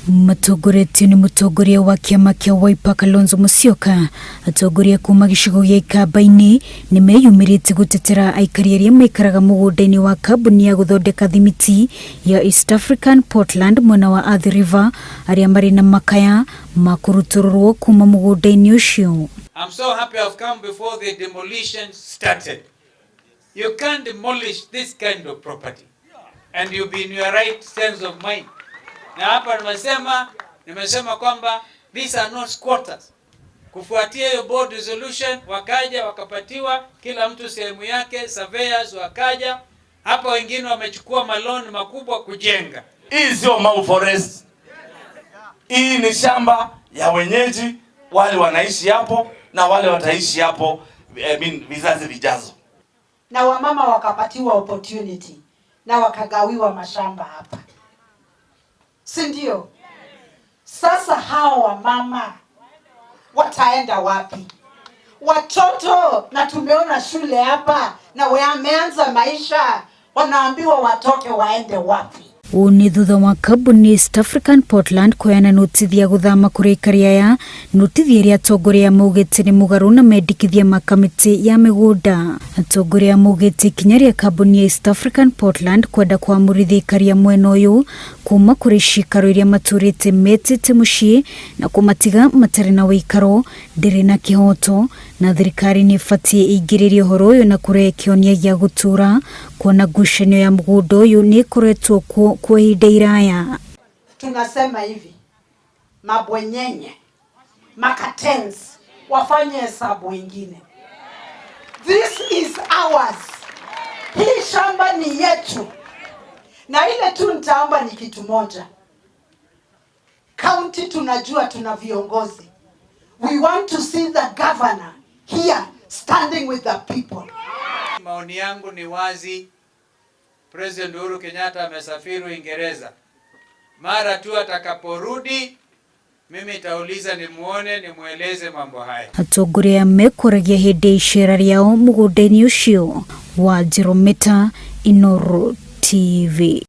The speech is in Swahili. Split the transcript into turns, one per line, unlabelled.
Matogoretio ni mutongoria wa kiama kia Wiper Kalonzo Musyoka. Atongoria kuuma gicigo gia ikamba-ini nimeyumirite gutetera aikari aria maikaraga mugunda-ini wa kambuni ya guthondeka thimiti ya E.A Portland mwena wa Athi River aria mari na makaya makurutururwo kuuma mugunda-ini ucio.
I'm so happy I've come before the demolition started. You can't demolish this kind of property and you'll be in your right sense of mind. Na hapa nimesema kwamba these are not squatters. Kufuatia hiyo board resolution wakaja wakapatiwa kila mtu sehemu yake, surveyors wakaja hapa, wengine wamechukua maloni makubwa kujenga.
Hii sio mau forest. Hii ni shamba ya wenyeji, wale wanaishi hapo na wale wataishi hapo vizazi vijazo.
Na wamama wakapatiwa opportunity na wakagawiwa mashamba hapa. Si ndio? Sasa hao wamama wataenda wapi? Watoto, na tumeona shule hapa na wameanza maisha, wanaambiwa watoke waende wapi?
Ni thutha wa kambuni E.A Portland kuheana notithi ya guthama kuri aikari aya. Notithi iria atongoria maugite ni mugaru na mendikithia makamiti ya migunda. Atongoria maugite ikinya ria kambuni ya E.A Portland kwenda kwamurithia aikari a mwena uyu kuuma kuri cikaro iria maturite metete mucii na kumatiga matari na wikaro ndiri na kihoto, na thirikari ni ibatii ingiririe uhoro uyu na kurehe kionia gia gutura kuona ngucanio ya mugunda uyu ni ikoretwo kwa ihinda iraya.
Tunasema hivi, mabwenyenye makatens wafanye hesabu ingine. This is ours. Hii shamba ni yetu. Na ile tu nitaomba ni kitu moja. County tunajua tuna viongozi. We want to see the governor here standing with the people.
Maoni yangu ni wazi. President Uhuru Kenyatta amesafiri Uingereza. Mara tu atakaporudi mimi nitauliza nimuone, nimueleze mambo haya.
Atongoria mekoragia hindi icera riao mugunda-ini ucio. Wa Jirometa, Inooro TV.